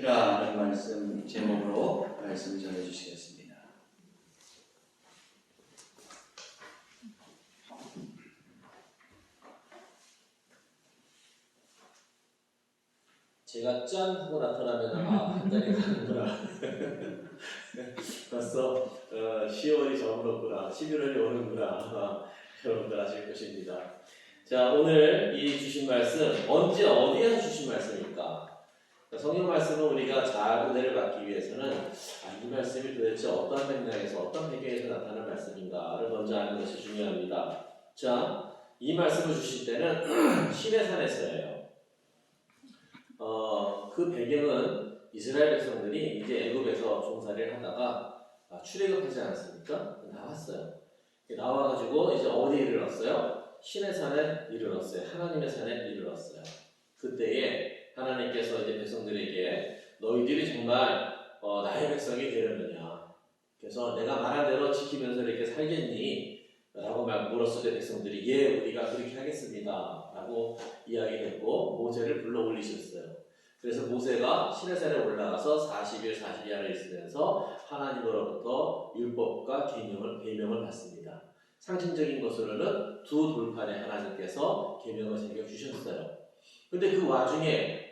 라는 말씀 제목으로 말씀 전해 주시겠습니다. 제가 짠 하고 나타나면 한 달이 가는구나. 벌써 10월이 저물었구나, 11월이 오는구나. 여러분들 아실 것입니다. 자, 오늘 이 주신 말씀 언제 어디에서 주신 말씀입니까? 성경 말씀은 우리가 잘 은혜를 받기 위해서는 이 말씀이 도대체 어떤 맥락에서 어떤 배경에서 나타나는 말씀인가를 먼저 아는 것이 중요합니다. 자, 이 말씀을 주실 때는 시내산에서예요. 그 배경은 이스라엘 백성들이 이제 애굽에서 종살이를 하다가 출애굽하지 않았습니까? 나왔어요. 나와가지고 이제 어디에 이르렀어요? 시내산에 이르렀어요. 하나님의 산에 이르렀어요. 그때에 하나님께서 이제 백성들에게 너희들이 정말 나의 백성이 되려느냐? 그래서 내가 말한 대로 지키면서 이렇게 살겠니? 라고 물었을 때 백성들이 예, 우리가 그렇게 하겠습니다. 라고 이야기했고 모세를 불러 올리셨어요. 그래서 모세가 시내산에 올라가서 40일 40야를 있으면서 하나님으로부터 율법과 계명을 받습니다. 상징적인 것으로는 두 돌판에 하나님께서 계명을 새겨주셨어요. 근데 그 와중에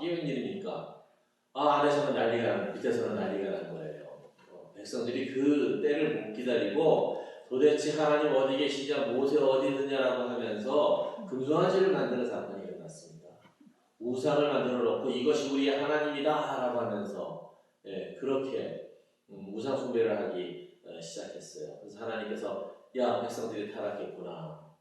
이게 웬일입니까? 안에서는 난리가 나고 밑에서는 난리가 난 거예요. 백성들이 그 때를 못 기다리고 도대체 하나님 어디 계시냐, 모세 어디 있느냐라고 하면서 금송아지를 만드는 사건이 일어났습니다. 우상을 만들어 놓고 이것이 우리의 하나님이다 라고 하면서 그렇게 우상 숭배를 하기 시작했어요. 그래서 하나님께서 야, 백성들이 타락했구나.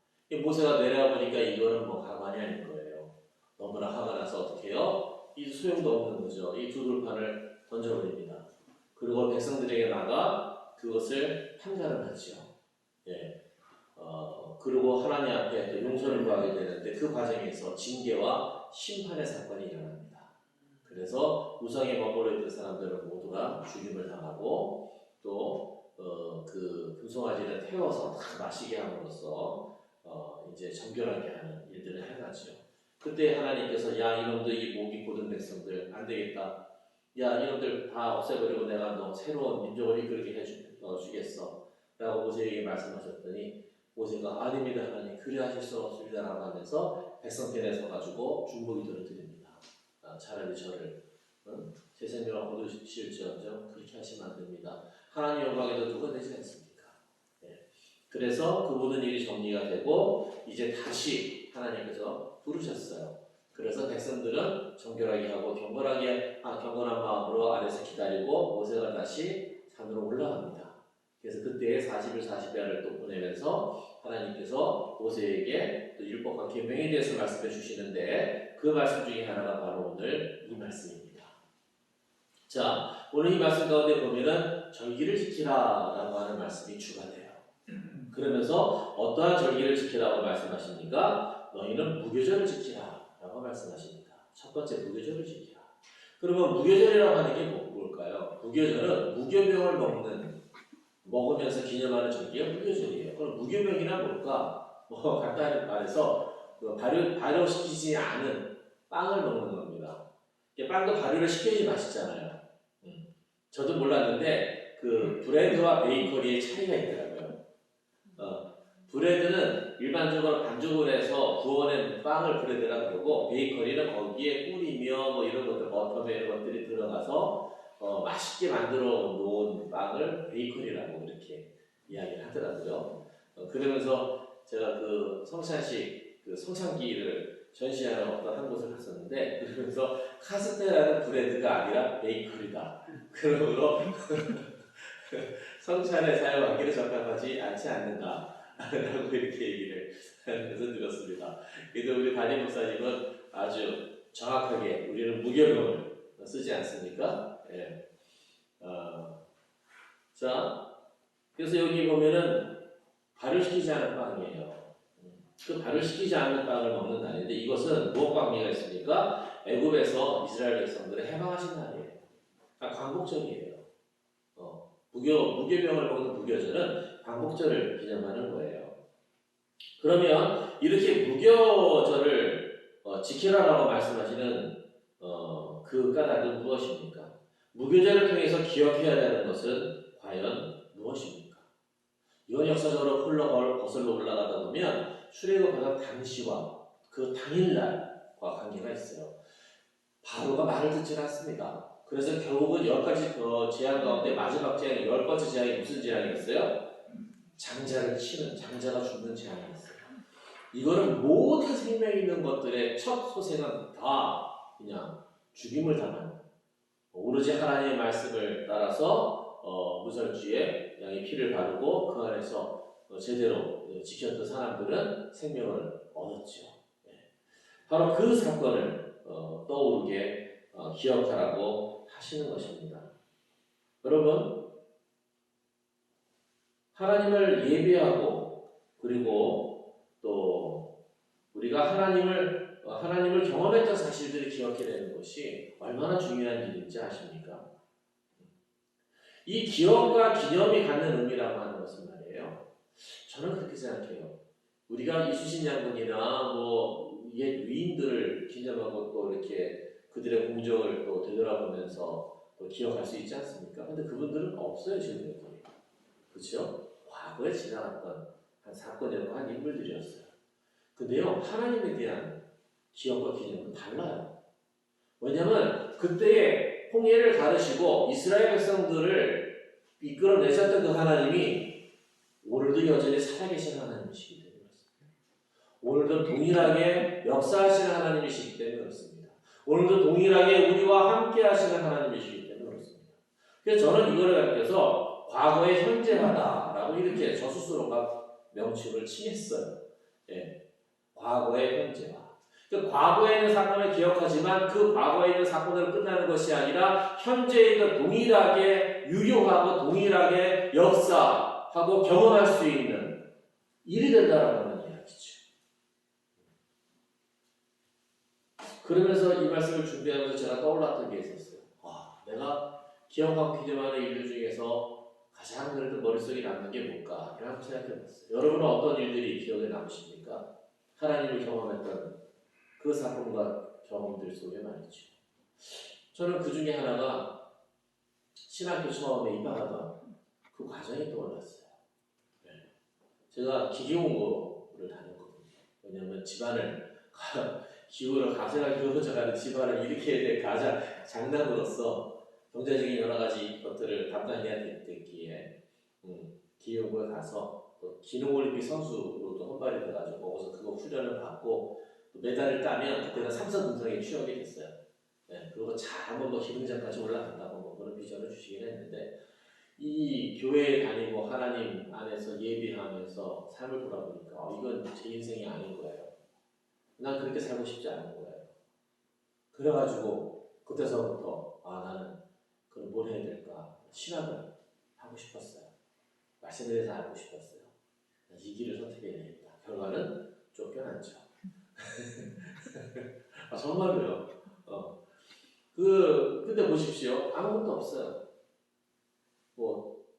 모세가 내려보니까 이거는 가관이 아닌 거예요. 너무나 화가 나서 어떻게 해요? 이 소용도 없는 거죠. 이 두 돌판을 던져버립니다. 그리고 백성들에게 나가 그것을 판단을 하죠. 그리고 하나님 앞에 또 용서를 구하게 되는데 그 과정에서 징계와 심판의 사건이 일어납니다. 그래서 우상에 머물러 있던 사람들은 모두가 죽임을 당하고 또 그 금송아지를 태워서 다 마시게 함으로써 이제 정결하게 하는 일들을 해가죠. 그때 하나님께서 야, 이놈들, 이 목이 곧은 백성들 안 되겠다. 야, 이놈들 다 없애버리고 내가 너 새로운 민족을 이끌게 해주겠어 라고 모세에게 말씀하셨더니 모세가 아닙니다 하나님, 그리 하실 수 없습니다 라고 하면서 백성편에 서가지고 중보기도를 드립니다. 차라리 저를 제 생명을 거두실지언정 그렇게 하시면 안 됩니다. 하나님 영광에도 누가 되지 않습니까? 그래서 그 모든 일이 정리가 되고 이제 다시 하나님께서 부르셨어요. 그래서 백성들은 정결하게 하고 경건한 마음으로 아래서 기다리고 모세가 다시 산으로 올라갑니다. 그래서 그때 40일 40야를 또 보내면서 하나님께서 모세에게 또 율법과 계명에 대해서 말씀해 주시는데 그 말씀 중에 하나가 바로 오늘 이 말씀입니다. 자, 오늘 이 말씀 가운데 보면은 절기를 지키라 라고 하는 말씀이 추가돼요. 그러면서 어떠한 절기를 지키라고 말씀하십니까? 너희는 무교절을 지키라 라고 말씀하십니다. 첫 번째, 무교절을 지키라. 그러면 무교절이라고 하는 게 뭘까요? 무교절은 무교병을 먹으면서 기념하는 절기가 무교절이에요. 그럼 무교병이란 뭘까? 간단히 말해서 발효시키지 않은 빵을 먹는 겁니다. 빵도 발효를 시켜야지 맛있잖아요. 저도 몰랐는데 그 브레드와 베이커리의 차이가 있더라고요. 브레드는 일반적으로 반죽을 해서 구워낸 빵을 브레드라 그러고 베이커리는 거기에 꿀이며 이런 것들, 버터며 이런 것들이 들어가서 맛있게 만들어 놓은 빵을 베이커리라고 이렇게 이야기를 하더라고요. 그러면서 제가 그 성찬식, 그 성찬기를 전시하는 어떤 한 곳을 갔었는데 그러면서 카스테라는 브레드가 아니라 베이커리다. 그러므로 성찬에 사용하기를 적합하지 않지 않는가 라고 이렇게 얘기를 해서 들었습니다. 그래도 우리 담임 목사님은 아주 정확하게 우리는 무교병을 쓰지 않습니까? 자, 그래서 여기 보면은 발효시키지 않은 빵이에요. 그 발효시키지 않은 빵을 먹는 날인데 이것은 무엇과 관계가 있습니까? 애굽에서 이스라엘 백성들을 해방하신 날이에요. 광복절이에요. 무교병을 먹는 무교절은 광복절을 기념하는 거예요. 그러면 이렇게 무교절을 지키라라고 말씀하시는 그 까닭은 무엇입니까? 무교제를 통해서 기억해야 되는 것은 과연 무엇입니까? 이건 역사적으로 거슬러 올라가다 보면 출애굽하던 당시와 그 당일날과 관계가 있어요. 바로가 말을 듣지 않습니다. 그래서 결국은 10가지 재앙 가운데 마지막 재앙, 10번째 재앙이 무슨 재앙이었어요? 장자를 치는, 장자가 죽는 재앙이었어요. 이거는 모든 생명 있는 것들의 첫 소생은 다 그냥 죽임을 당하는, 오로지 하나님의 말씀을 따라서 무설주에 양의 피를 바르고 그 안에서 제대로 지켰던 사람들은 생명을 얻었죠. 바로 그 사건을 떠오르게 기억하라고 하시는 것입니다. 여러분, 하나님을 예배하고 그리고 또 우리가 하나님을 경험했던 사실들을 기억해내는 것이 얼마나 중요한 일인지 아십니까? 이 기억과 기념이 갖는 의미라고 하는 것은 말이에요. 저는 그렇게 생각해요. 우리가 이수신 장군이나 옛 위인들을 기념하고 또 이렇게 그들의 공적을 또 되돌아보면서 또 기억할 수 있지 않습니까? 근데 그분들은 없어요, 지금 여기. 그렇죠? 과거에 지나갔던 한 사건이었고 한 인물들이었어요. 근데요, 하나님에 대한 기억과 기념은 달라요. 왜냐하면 그때의 홍해를 가르시고 이스라엘 백성들을 이끌어내셨던 그 하나님이 오늘도 여전히 살아계신 하나님이시기 때문에 그렇습니다. 오늘도 동일하게 역사하시는 하나님이시기 때문에 그렇습니다. 오늘도 동일하게 우리와 함께 하시는 하나님이시기 때문에 그렇습니다. 그래서 저는 이거를 가르쳐서 과거의 현재하다라고 이렇게 저 스스로가 명칭을 칭했어요. 예. 과거의 현재화. 그 과거에 있는 사건을 기억하지만 그 과거에 있는 사건으로 끝나는 것이 아니라 현재에 있는 동일하게 유효하고 동일하게 역사하고 경험할 수 있는 일이 된다라고 하는 이야기죠. 그러면서 이 말씀을 준비하면서 제가 떠올랐던 게 있었어요. 내가 기억하고 기념하는 일들 중에서 가장 그래도 머릿속에 남는 게 뭘까? 라고 생각해봤어요. 여러분은 어떤 일들이 기억에 남으십니까? 하나님을 경험했던 그 사건과 경험들 속에 말이죠. 저는 그 중에 하나가 신학교 처음에 입학하던 그 과정이 떠올랐어요. 제가 기계공고를 다녔거든요. 왜냐하면 집안을 기후를 가세가 기울어져가는 집안을 일으켜야 될 가장 장남으로서 경제적인 여러 가지 것들을 담당해야 됐기에 기후공고에 가서 또 기능올림픽 선수로도 헌발이 돼가지고 거기서 그거 훈련을 받고 메달을 따면 그때는 삼성금성에 취업이 됐어요. 그리고 한번 기능장까지 올라간다고 그런 비전을 주시긴 했는데 이 교회에 다니고 하나님 안에서 예배하면서 삶을 돌아보니까 이건 제 인생이 아닌 거예요. 난 그렇게 살고 싶지 않은 거예요. 그래가지고 그때서부터 나는 그럼 뭘 해야 될까? 신학을 하고 싶었어요. 말씀에 대해서 알고 싶었어요. 이 길을 선택해야 되겠다. 결과는 쫓겨났죠. 정말로요. 근데 보십시오. 아무것도 없어요.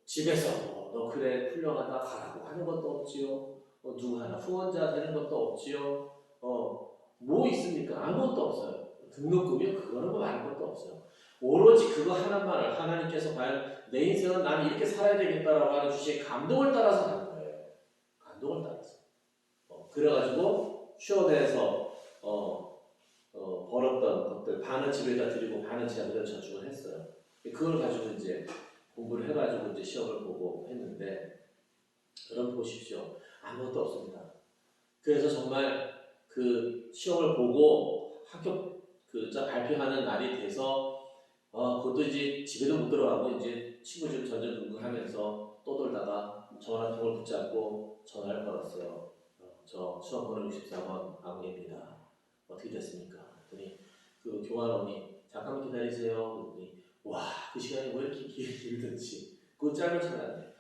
집에서 너 그래 훌륭하다 가라고 하는 것도 없지요. 누구 하나 후원자 되는 것도 없지요. 뭐 있습니까? 아무것도 없어요. 등록금이요? 그거는 많은 것도 없어요. 오로지 그거 하나만을 하나님께서 과연 내 인생은 나는 이렇게 살아야 되겠다라고 하는 주신 감동을 따라서 간 거예요. 감동을 따라서. 그래가지고 취업해서 벌었던 것들 반은 집에다 드리고 반은 제가 그대로 저축을 했어요. 그걸 가지고 이제 공부를 해가지고 이제 시험을 보고 했는데 여러분 보십시오. 아무것도 없습니다. 그래서 정말 그 시험을 보고 학교 발표하는 날이 돼서 그것도 이제 집에도 못 들어가고 이제 친구 집 전전긍긍하면서 떠돌다가 전화 한 통을 붙잡고 전화를 걸었어요. 저 수험번호 64번 아무개입니다. 어떻게 됐습니까? 그랬더니 그 교환원이 잠깐만 기다리세요. 그랬더니 그 시간이 왜 이렇게 길든지 그 짧은 시간에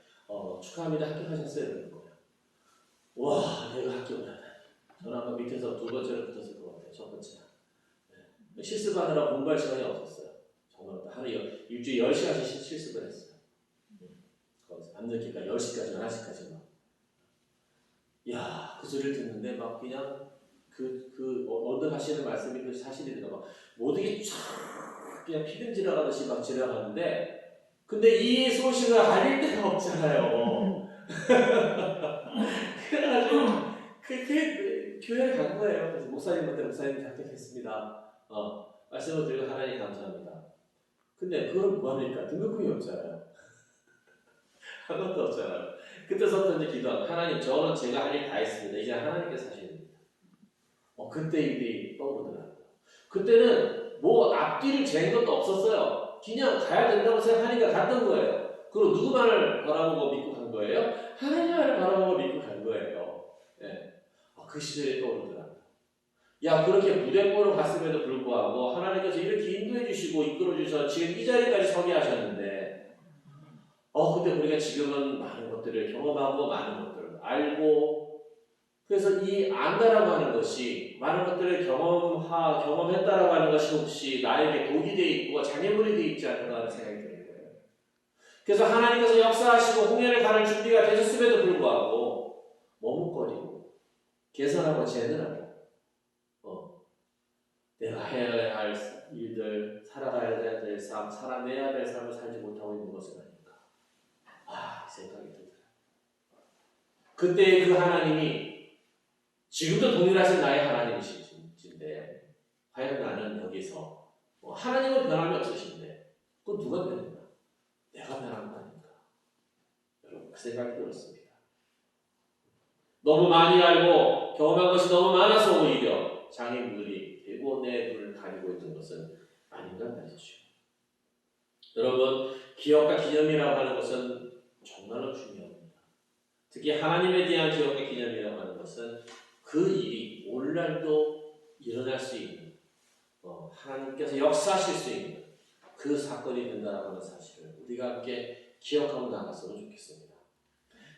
축하합니다. 합격하셨어요. 그러는 거예요. 내가 합격을 하다니. 저는 아마 밑에서 두 번째로 붙었을 것 같아요. 첫 번째는. 실습하느라 공부할 시간이 없었어요. 정말 하루 일주일에 10시간씩 실습을 했어요. 거기서 밤늦게까지 10시까지 11시까지 막. 그 소리를 듣는데 막 그냥 어느 하시는 말씀이 그 사실이더라. 막 모든 게 쫙 그냥 피등 지나가듯이 막 지나가는데 근데 이 소식을 알릴 데가 없잖아요. 그래가지고 교회를 간 거예요. 그래서 목사님한테 목사님 합격했습니다. 말씀을 드리고 하나님 감사합니다. 근데 그걸 뭐합니까? 등록금이 없잖아요. 아무것도 없잖아요. 그때서부터 이제 기도하고 하나님 저는 제가 할 일 다 했습니다. 이제 하나님께서 하시는 겁니다. 그때 일이 떠오르더라고요. 그때는 뭐 앞뒤를 잰 것도 없었어요. 그냥 가야 된다고 생각하니까 갔던 거예요. 그리고 누구만을 바라보고 믿고 간 거예요? 하나님만을 바라보고 믿고 간 거예요. 예. 그 시절이 떠오르더라고요. 야, 그렇게 무대포로 갔음에도 불구하고 하나님께서 이렇게 인도해 주시고 이끌어 주셔서 지금 이 자리까지 서게 하셨는데 근데 우리가 지금은 많은 것들을 경험하고 많은 것들을 알고 그래서 이 안다라고 하는 것이 많은 것들을 경험했다라고 하는 것이 혹시 나에게 독이 되어 있고 장애물이 되어 있지 않는가 하는 생각이 드는 거예요. 그래서 하나님께서 역사하시고 홍해를 가를 준비가 되셨음에도 불구하고 머뭇거리고 개선하고 재는하고 내가 해야 할 일들, 살아가야 될 삶, 살아내야 될 삶을 살지 못하고 있는 것은 아닌가. 이 생각이 들더라고요. 그때 그 하나님이 지금도 동일하신 나의 하나님이신데 과연 나는 여기서 하나님은 변함이 없으신데 그건 누가 변했나? 내가 변한 거 아닌가? 여러분 그 생각이 들었습니다. 너무 많이 알고 경험한 것이 너무 많아서 오히려 장애물이 되고 내 눈을 가리고 있는 것은 아닌가 말이죠. 여러분 기억과 기념이라고 하는 것은 정말로 중요합니다. 특히 하나님에 대한 기억과 기념이라고 하는 것은 그 일이 오늘날도 일어날 수 있는 하나님께서 역사하실 수 있는 그 사건이 된다라고 하는 사실을 우리가 함께 기억하고 나갔으면 좋겠습니다.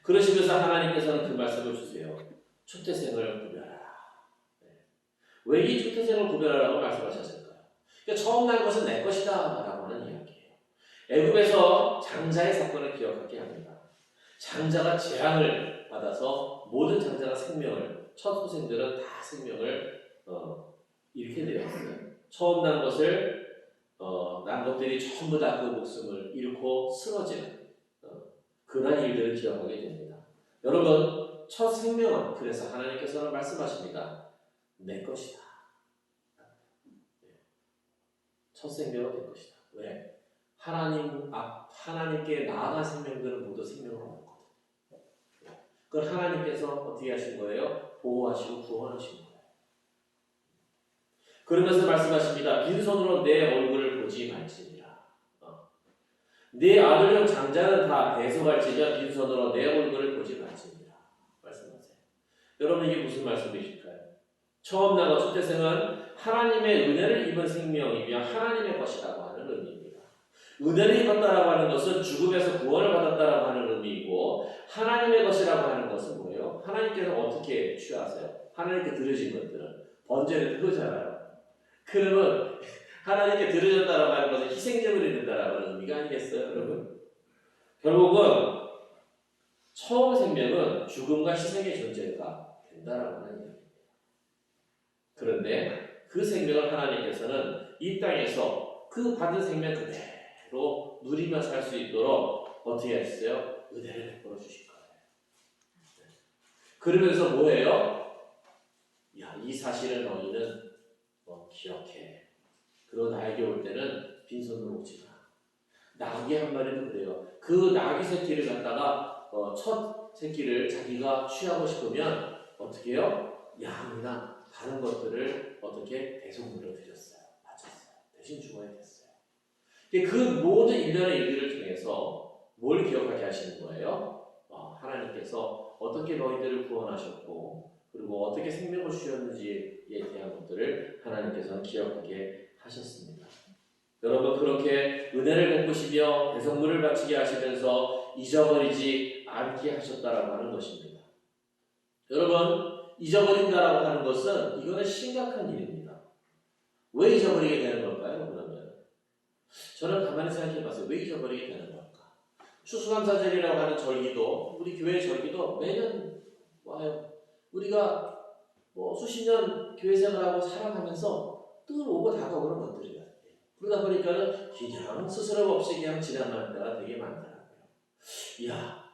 그러시면서 하나님께서는 그 말씀을 주세요. 초태생을 구별하라. 왜 이 초태생을 구별하라고 말씀하셨을까요? 그러니까 처음 난 것은 내 것이다 라고 하는 이야기예요. 애굽에서 장자의 사건을 기억하게 합니다. 장자가 재앙을 받아서 모든 장자가 첫 후생들은 다 생명을 잃게 되었어요. 처음 난 것들이 전부 다 그 목숨을 잃고 쓰러지는 그러한 일들을 기억하게 됩니다. 여러분 첫 생명은 그래서 하나님께서는 말씀하십니다. 내 것이다. 첫 생명은 내 것이다. 왜? 하나님께 나아간 생명들은 모두 생명을 얻었거든요. 그걸 하나님께서 어떻게 하신 거예요? 보호하시고 구원하신 거예요. 그러면서 말씀하십니다. 빈손으로 내 얼굴을 보지 말지니라. 네 아들형 장자는 다 배속할지니라 빈손으로 내 얼굴을 보지 말지니라. 말씀하세요. 여러분 이게 무슨 말씀이실까요? 처음 나온 초태생은 하나님의 은혜를 입은 생명이며 하나님의 것이라고 하는 의미입니다. 은혜를 입었다라고 하는 것은 죽음에서 구원을 받았다라고 하는 의미이고 하나님의 것이라고 하는 것은 뭐예요? 하나님께서 어떻게 취하세요? 하나님께 드려진 것들은 번제를 드리잖아요. 그러면 하나님께 드려졌다라고 하는 것은 희생제물이 된다라고 하는 의미가 아니겠어요, 여러분? 결국은 처음 생명은 죽음과 희생의 존재가 된다라고 하는 이야기입니다. 그런데 그 생명을 하나님께서는 이 땅에서 그 받은 생명 그대로 누리며 살 수 있도록 어떻게 했어요? 은혜를 베풀어 주신 거예요. 그러면서 뭐예요? 이 사실을 너희는 기억해. 그리고 나에게 올 때는 빈손으로 오지 마. 나귀 한 마리도 그래요. 그 나귀 새끼를 갖다가 첫 새끼를 자기가 취하고 싶으면 어떻게 해요? 양이나 다른 것들을 어떻게 대속물로 드렸어요. 바쳤어요. 대신 죽어야 됐어요. 그 모든 일련의 일들을 통해서 뭘 기억하게 하시는 거예요? 하나님께서 어떻게 너희들을 구원하셨고 그리고 어떻게 생명을 주셨는지에 대한 것들을 하나님께서는 기억하게 하셨습니다. 여러분 그렇게 은혜를 베푸시며 대속물을 바치게 하시면서 잊어버리지 않게 하셨다라고 하는 것입니다. 여러분 잊어버린다라고 하는 것은 이거는 심각한 일입니다. 왜 잊어버리게 되는 걸까요? 그러면 저는 가만히 생각해 봤어요. 왜 잊어버리게 되는 걸까? 추수감사절이라고 하는 절기도 우리 교회 절기도 매년 와요. 우리가 수십 년 교회 생활하고 살아가면서 늘 오고 다가오는 것들이에요. 그러다 보니까는 그냥 스스럼 없이 그냥 지나가는 때가 되게 많더라고요. 이야,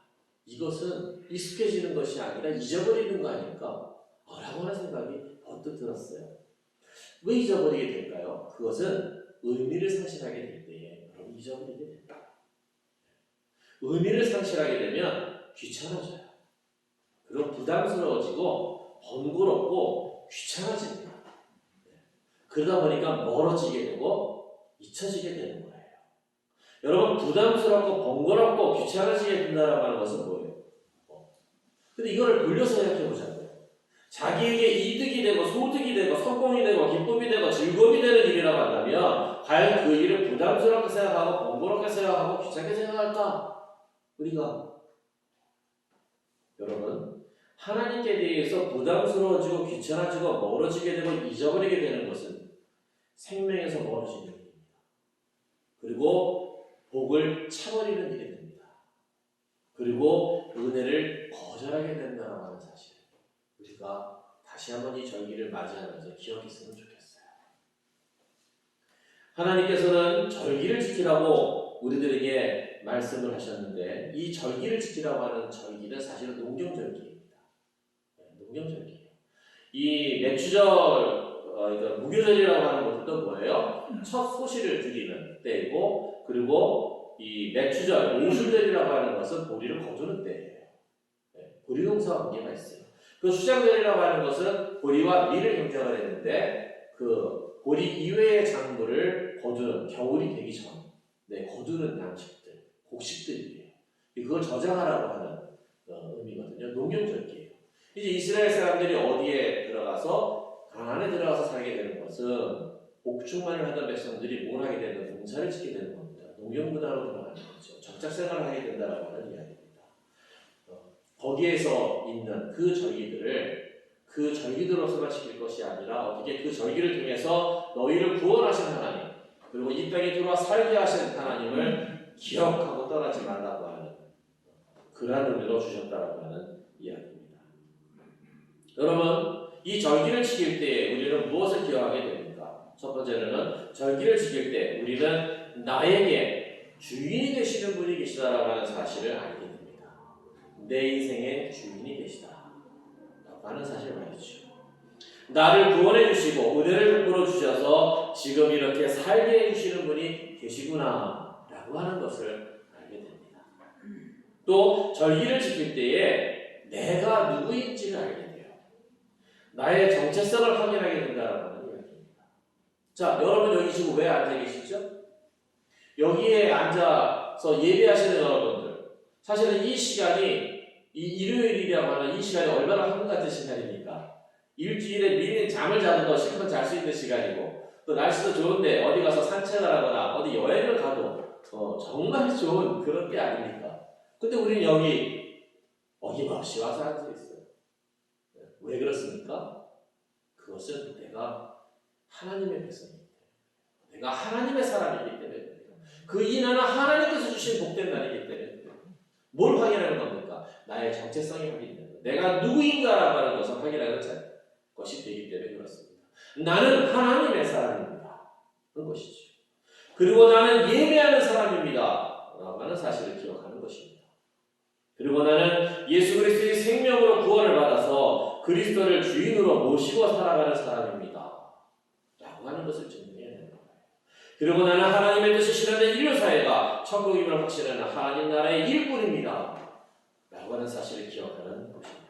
이것은 익숙해지는 것이 아니라 잊어버리는 거 아닐까? 라고 하는 생각이 번뜩 들었어요. 왜 잊어버리게 될까요? 그것은 의미를 상실하게 될 때에 여러분 잊어버리게 됩니다. 의미를 상실하게 되면 귀찮아져요. 그리고 부담스러워지고 번거롭고 귀찮아집니다. 그러다 보니까 멀어지게 되고 잊혀지게 되는 거예요. 여러분 부담스럽고 번거롭고 귀찮아지게 된다라고 하는 것은 뭐예요? 근데 이거를 돌려서 생각해 보자고요. 자기에게 이득이 되고 소득이 되고 성공이 되고 기쁨이 되고 즐거움이 되는 일이라고 한다면 과연 그 일을 부담스럽게 생각하고 번거롭게 생각하고 귀찮게 생각할까? 우리가 여러분 하나님께 대해서 부담스러워지고 귀찮아지고 멀어지게 되고 잊어버리게 되는 것은 생명에서 멀어지는 일입니다. 그리고 복을 차버리는 일이 됩니다. 그리고 은혜를 거절하게 된다고 하는 사실 우리가 다시 한번 이 절기를 맞이하면서 기억했으면 좋겠어요. 하나님께서는 절기를 지키라고 우리들에게 말씀을 하셨는데 이 절기를 지키라고 하는 절기는 사실은 농경절기입니다. 농경절기예요. 이 매추절, 그러니까 무교절이라고 하는 것도 뭐예요? 첫 소시를 드리는 때이고 그리고 이 매추절, 오순절이라고 하는 것은 보리를 거두는 때예요. 보리농사와 관계가 있어요. 그 수장절이라고 하는 것은 보리와 밀을 경작을 했는데 그 보리 이외의 작물을 거두는 겨울이 되기 전 거두는 양식들, 곡식들이에요. 그걸 저장하라고 하는 의미거든요. 농경절기예요. 이제 이스라엘 사람들이 어디에 들어가서 가나안에 들어가서 살게 되는 것은 복충만을 하던 백성들이 뭘 하게 되는 농사를 짓게 되는 겁니다. 농경문화로 들어가는 거죠. 적작생활을 하게 된다라고 하는 이야기입니다. 거기에서 있는 그 절기들을 그 절기들로서만 지킬 것이 아니라 어떻게 그 절기를 통해서 너희를 구원하신 하나님 그리고 이 땅에 들어와 살게 하신 하나님을 기억하고 떠나지 말라고 하는 그러한 의미로 주셨다라고 하는 이야기입니다. 여러분 이 절기를 지킬 때 우리는 무엇을 기억하게 됩니까? 첫 번째는 절기를 지킬 때 우리는 나에게 주인이 되시는 분이 계시다라고 하는 사실을 알게 됩니다. 내 인생의 주인이 계시다 라고 하는 사실 말이죠. 나를 구원해 주시고 은혜를 베풀어 주셔서 지금 이렇게 살게 해주시는 분이 계시구나 라고 하는 것을 알게 됩니다. 또 절기를 지킬 때에 내가 누구인지를 알게 돼요. 나의 정체성을 확인하게 된다라고 하는 이야기입니다. 자, 여러분 여기 지금 왜 앉아 계시죠? 여기에 앉아서 예배하시는 여러분들 사실은 이 시간이 이 일요일이라고 하는 이 시간이 얼마나 한국 같은 시간입니까? 일주일에 미리 잠을 자도 더 실컷 잘 수 있는 시간이고 또 날씨도 좋은데 어디 가서 산책을 하거나 어디 여행을 가도 정말 좋은 그런 게 아닙니까? 근데 우리는 여기 어김없이 와서 앉아있어요. 왜 그렇습니까? 그것은 내가 하나님의 백성이기 때문에 내가 하나님의 사람이기 때문에 그 인하는 하나님께서 주신 복된 날이기 때문에 뭘 확인하는 겁니까? 나의 정체성이 확인되는 거예요. 내가 누구인가라고 하는 것을 확인하는 것이 되기 때문에 그렇습니다. 나는 하나님의 사람입니다. 그런 것이죠. 그리고 나는 예배하는 사람입니다. 라고 하는 사실을 기억하는 것입니다. 그리고 나는 예수 그리스도의 생명으로 구원을 받아서 그리스도를 주인으로 모시고 살아가는 사람입니다. 라고 하는 것을 증명해야 되는 거예요. 그리고 나는 하나님의 뜻을 실현된 인류사회가 천국임을 확신하는 하나님 나라의 일꾼입니다. 라고 하는 사실을 기억하는 것입니다.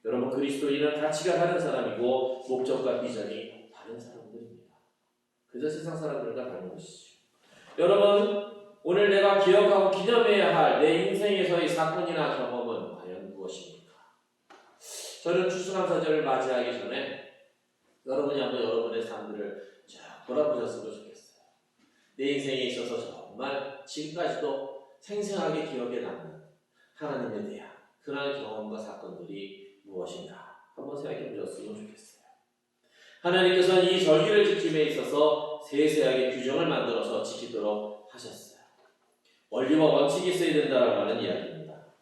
여러분 그리스도인은 가치가 다른 사람이고 목적과 비전이 다른 사람들입니다. 그저 세상 사람들과 다른 것이죠. 여러분 오늘 내가 기억하고 기념해야 할 내 인생에서의 사건이나 경험은 과연 무엇입니까? 저는 추수감사절을 맞이하기 전에 여러분이 한번 여러분의 삶들을 쫙 돌아보셨으면 좋겠어요. 내 인생에 있어서 정말 지금까지도 생생하게 기억에 남는 하나님에 대한 그러한 경험과 사건들이 무엇인가 한번 생각해 보셨으면 좋겠어요. 하나님께서는 이 절기를 지킴에 있어서 세세하게 규정을 만들어서 지키도록 하셨어요. 원리와 원칙이 있어야 된다고 하는 이야기입니다.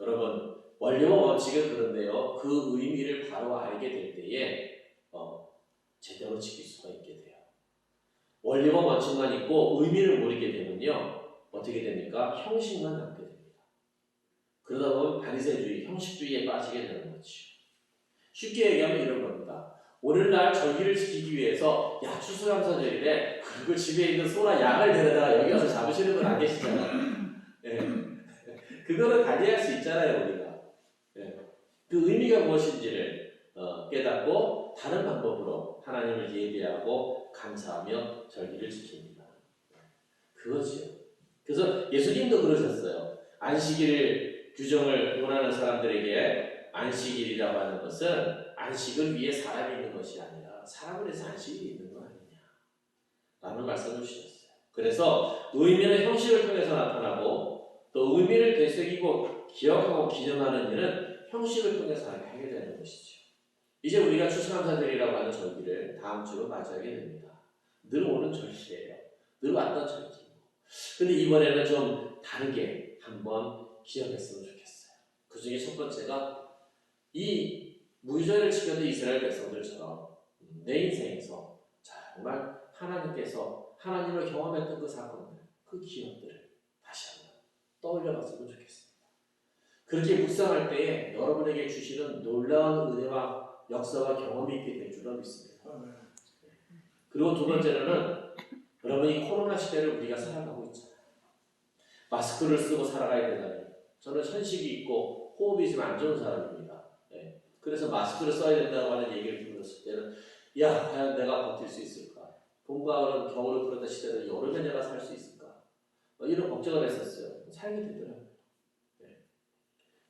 여러분 원리와 원칙은 그런데요. 그 의미를 바로 알게 될 때에 제대로 지킬 수가 있게 돼요. 원리와 원칙만 있고 의미를 모르게 되면요. 어떻게 됩니까? 형식만 남게 됩니다. 그러다 보면 바리새주의, 형식주의에 빠지게 되는 거죠. 쉽게 얘기하면 이런 겁니다. 오늘날 절기를 지키기 위해서 야 추수감사절이래. 그리고 집에 있는 소나 양을 데려다가 여기 와서 잡으시는 분 안 계시잖아요. 예. 그거는 달리할 수 있잖아요 우리가. 예. 그 의미가 무엇인지를 깨닫고 다른 방법으로 하나님을 예배하고 감사하며 절기를 지킵니다. 그거지요. 그래서 예수님도 그러셨어요. 안식일 규정을 원하는 사람들에게 안식일이라고 하는 것은 안식을 위해 사람이 있는 것이 아니라 사람을 위해서 안식이 있는 거 아니냐 라는 말씀을 주셨어요. 그래서 의미는 형식을 통해서 나타나고 또 의미를 되새기고 기억하고 기념하는 일은 형식을 통해서 하게 되는 것이죠. 이제 우리가 추수감사절이라고 하는 절기를 다음 주로 맞이하게 됩니다. 늘 오는 절기예요. 늘 왔던 절기. 근데 이번에는 좀 다르게 한번 기억했으면 좋겠어요. 그 중에 첫 번째가 이 무교절을 지켜도 이스라엘 백성들처럼 내 인생에서 정말 하나님께서 하나님을 경험했던 그 사건들, 그 기억들을 다시 한번 떠올려봤으면 좋겠습니다. 그렇게 묵상할 때에 여러분에게 주시는 놀라운 은혜와 역사와 경험이 있게 될 줄로 믿습니다. 그리고 두 번째로는 여러분이 코로나 시대를 우리가 살아가고 있잖아요. 마스크를 쓰고 살아가야 되다니. 저는 천식이 있고 호흡이 좀 안 좋은 사람입니다. 네. 그래서 마스크를 써야 된다고 하는 얘기를 들었을 때는 야 과연 내가 버틸 수 있을까? 봄과 가을, 겨울을 그러던 시대를 여름에 내가 살 수 있을까? 이런 걱정을 했었어요. 살게 되더라고요. 네.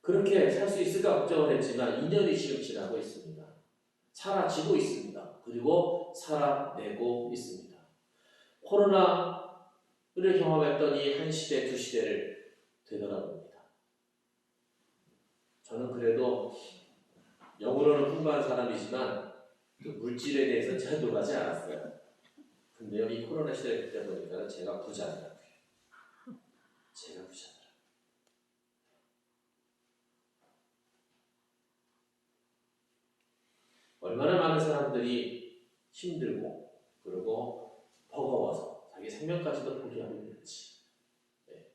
그렇게 살 수 있을까 걱정을 했지만 2년이 지금 지나고 있습니다. 사라지고 있습니다. 그리고 살아내고 있습니다. 코로나를 경험했던 이 한 시대, 두 시대를 되돌아봅니다. 저는 그래도 영으로는 풍부한 사람이지만 그 물질에 대해서 잘 놀라지 않았어요. 근데요, 이 코로나 시대 그때 보니까 제가 부자더라고요. 제가 부자더라고요. 얼마나 많은 사람들이 힘들고 그리고 버거워서 자기 생명까지도 포기하고 있는지. 네.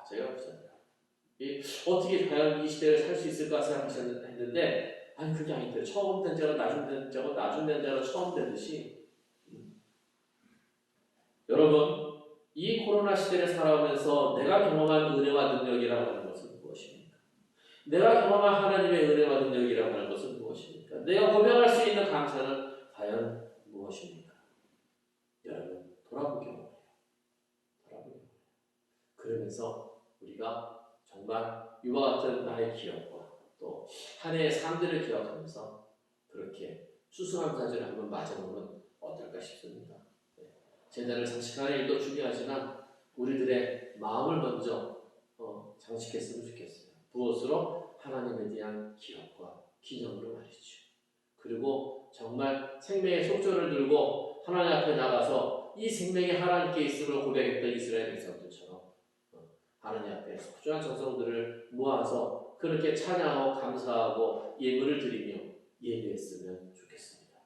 제가 부자더라고요. 어떻게 과연 이 시대를 살 수 있을까 생각하셨는데 아니 그게 아닌데 처음 된 자가 나중 된 자고 나중 된 자가 처음 되듯이 여러분 이 코로나 시대를 살아오면서 내가 경험한 은혜와 능력이라고 하는 것은 무엇입니까? 내가 경험한 하나님의 은혜와 능력이라고 하는 것은 무엇입니까? 내가 고백할 수 있는 감사는 과연 무엇입니까? 여러분 돌아보게 해요. 그러면서 우리가 정말 이와 같은 나의 기억과 또 한 해의 삶들을 기억하면서 그렇게 추수감사절을 한번 맞아보면 어떨까 싶습니다. 제단을 장식하는 일도 중요하지만 우리들의 마음을 먼저 장식했으면 좋겠어요. 무엇으로? 하나님에 대한 기억과 기념으로 말이죠. 그리고 정말 생명의 속죄를 들고 하나님 앞에 나가서 이 생명이 하나님께 있음을 고백했던 이스라엘 백성들처럼 하나님 앞에 소중한 정성들을 모아서 그렇게 찬양하고 감사하고 예물을 드리며 예배했으면 좋겠습니다.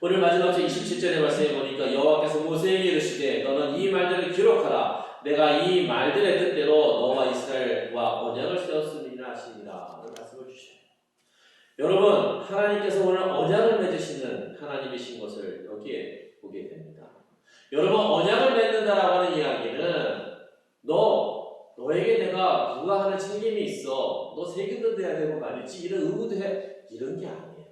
오늘 마지막 27절의 말씀에 보니까 여호와께서 모세에게 이르시되 너는 이 말들을 기록하라. 내가 이 말들의 뜻대로 너와 이스라엘과 언약을 세웠음이라 하시니라 라는 말씀을 주셔요. 여러분 하나님께서 오늘 언약을 맺으시는 하나님이신 것을 여기에 보게 됩니다. 여러분 언약을 맺는다라고 하는 이야기는 너에게 내가 부과하는 책임이 있어. 너 세금도 내야 되고 말이지. 이런 의무도 해. 이런 게 아니에요.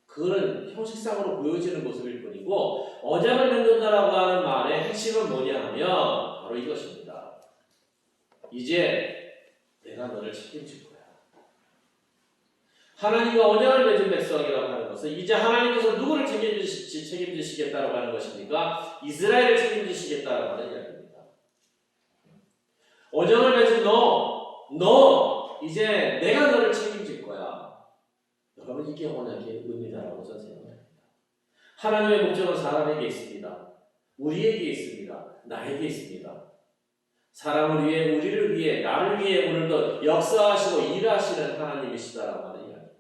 그거는 형식상으로 보여지는 모습일 뿐이고 언약을 맺는다라고 하는 말의 핵심은 뭐냐 하면 바로 이것입니다. 이제 내가 너를 책임질 거야. 하나님과 언약을 맺은 백성이라고 하는 것은 이제 하나님께서 누구를 책임지시겠다라고 하는 것입니까? 이스라엘을 책임지시겠다라고 하는 이야기입니다. 언약을 맺은 너 이제 내가 너를 책임질 거야. 여러분 이게 언약의 의미다라고 저는 생각합니다. 하나님의 목적은 사람에게 있습니다. 우리에게 있습니다. 나에게 있습니다. 사람을 위해 우리를 위해 나를 위해 오늘도 역사하시고 일하시는 하나님이시다라고 하는 이야기입니다.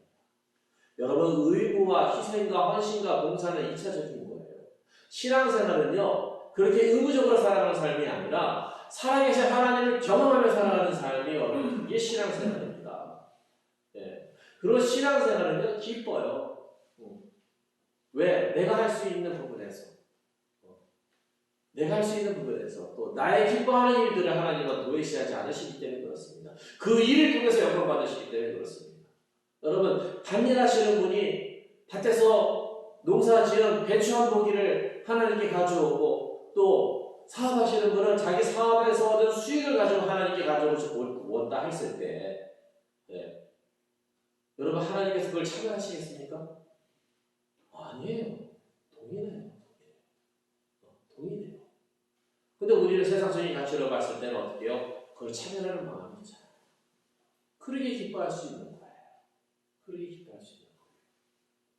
여러분 의무와 희생과 헌신과 봉사는 2차적인 거예요. 신앙생활은요 그렇게 의무적으로 살아가는 삶이 아니라 살아계신 하나님을 경험하며 살아가는 삶이 여러분 이게 신앙생활입니다. 예. 그리고 신앙생활은요 기뻐요. 왜? 내가 할 수 있는 부분에서 내가 할 수 있는 부분에서 또 나의 기뻐하는 일들을 하나님과 도외시하지 않으시기 때문에 그렇습니다. 그 일을 통해서 영광 받으시기 때문에 그렇습니다. 여러분 밭일하시는 분이 밭에서 농사지은 배추 한 포기를 하나님께 가져오고 또 사업하시는 분은 자기 사업에서 얻은 수익을 가지고 하나님께 가져오셨다 했을 때 예. 여러분 하나님께서 그걸 참여하시겠습니까? 아니에요. 동의해요. 동의해요. 근데 우리는 세상적인 가치로 봤을 때는 어떻게 해요? 그걸 참여하는 마음이 있잖아요. 그러게 기뻐할 수 있는 거예요. 그러게 기뻐할 수 있는 거예요.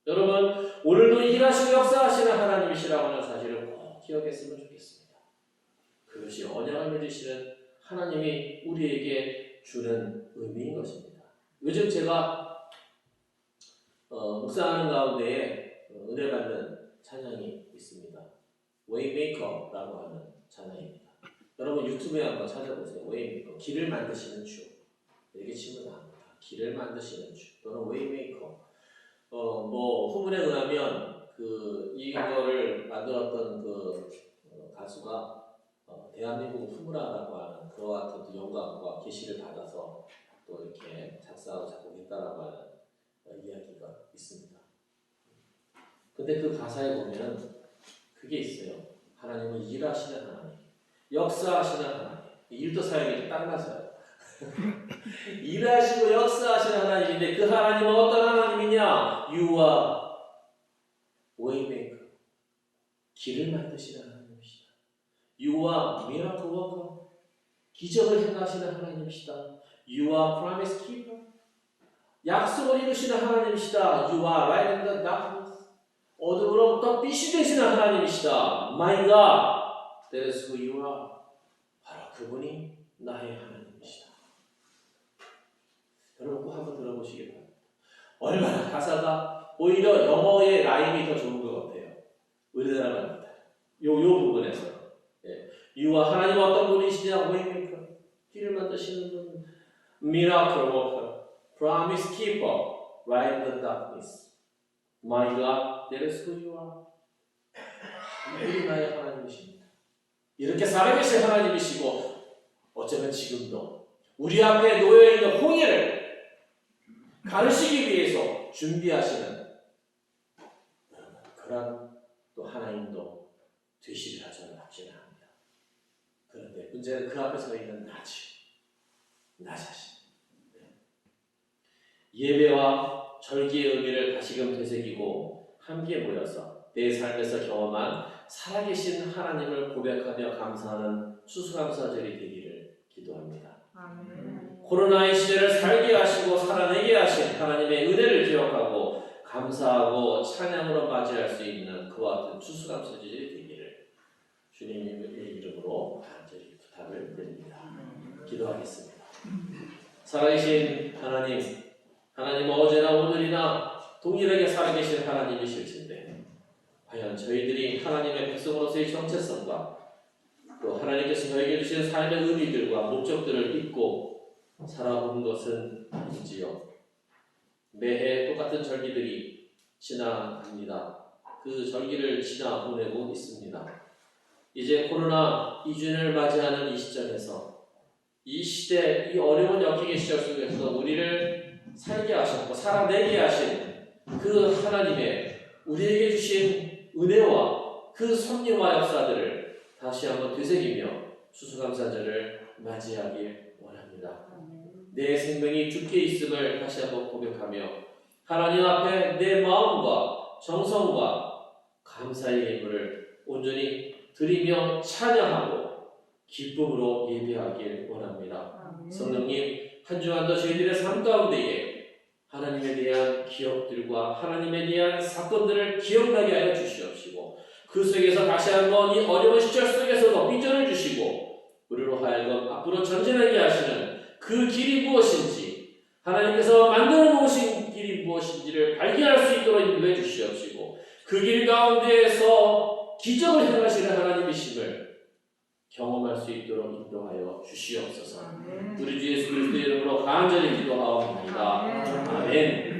여러분 오늘도 일하시고 역사하시는 하나님이시라고 하는 사실을 꼭 기억했으면 좋겠습니다. 그것이 언약을 맺으시는 하나님이 우리에게 주는 의미인 것입니다. 요즘 제가 묵상하는 가운데에 은혜 받는 찬양이 있습니다. Waymaker라고 하는 찬양입니다. 여러분 유튜브에 한번 찾아보세요. Waymaker, 길을 만드시는 주 이렇게 치면 나옵니다. 길을 만드시는 주 또는 Waymaker. 뭐 후문에 의하면 이거를 만들었던 가수가 대한민국 후무라라고 하는 그와 같은 또 영감과 계시를 받아서 또 이렇게 작사하고 작곡했다라고 하는 이야기가 있습니다. 근데 그 가사에 보면 그게 있어요. 하나님은 일하시는 하나님, 역사하시는 하나님. 일도 사역이 딱 맞아요. 일하시고 역사하시는 하나님인데 그 하나님은 어떤 하나님이냐? You are waymaker. 길을 만드시는 하나님이시다. You are miracle worker. 기적을 행하시는 하나님이시다. You are promise keeper. 약속을 이루시는 하나님이시다. You are light in the darkness. 어둠으로부터 빛이 되시는 하나님이시다. My God, that is who you are. 바로 그분이 나의 하나님이시다. 여러분 꼭 한번 들어보시기 바랍니다. 얼마나 가사가 오히려 영어의 라임이 더 좋은 것 같아요. 우리나라가 요 부분에서 유와 하나님 어떤 분이시냐? Waymaker, 길을 만드시는 분, Miracle worker, Promise keeper, light in the darkness. My God, that is who you are. 우리 나의 하나님이십니다. 이렇게 살아계신 하나님이시고 어쩌면 지금도 우리 앞에 놓여있는 홍해를 가르치기 위해서 준비하시는 그런 또 하나님도 되시리라 저는 확신합니다. 그런데 문제는 그 앞에 서 있는 나 자신. 예배와 절기의 의미를 다시금 되새기고 함께 모여서 내 삶에서 경험한 살아계신 하나님을 고백하며 감사하는 추수감사절이 되기를 기도합니다. 아멘. 코로나의 시대를 살게 하시고 살아내게 하신 하나님의 은혜를 기억하고 감사하고 찬양으로 맞이할 수 있는 그와 같은 추수감사절이 되기를 주님의 이름으로 간절히 부탁을 드립니다. 기도하겠습니다. 살아계신 하나님은 어제나 오늘이나 동일하게 살아계신 하나님이실 텐데 과연 저희들이 하나님의 백성으로서의 정체성과 또 하나님께서 저에게 주신 삶의 의미들과 목적들을 잊고 살아온 것은 아닌지요. 매해 똑같은 절기들이 지나갑니다. 그 절기를 지나 보내고 있습니다. 이제 코로나 2주년을 맞이하는 이 시점에서 이 시대, 이 어려운 역경의 시절 속에서 우리를 살게 하셨고 살아내게 하신 그 하나님의 우리에게 주신 은혜와 그 섭리와 역사들을 다시 한번 되새기며 추수감사절을 맞이하길 원합니다. 내 생명이 주께 있음을 다시 한번 고백하며 하나님 앞에 내 마음과 정성과 감사의 예물을 온전히 드리며 찬양하고 기쁨으로 예배하길 원합니다. 성령님 한 주간도 저희들의 삶 가운데에 하나님에 대한 기억들과 하나님에 대한 사건들을 기억나게 하여 주시옵시고 그 속에서 다시 한번 이 어려운 시절 속에서도 비전을 주시고 우리로 하여금 앞으로 전진하게 하시는 그 길이 무엇인지 하나님께서 만들어 놓으신 길이 길이 무엇인지를 발견할 수 있도록 인도해 주시옵시고 그 길 가운데에서 기적을 행하시는 하나님이심을 경험할 수 있도록 인도하여 주시옵소서. 우리 주 예수 그리스도의 이름으로 간절히 기도하옵나이다. 아멘.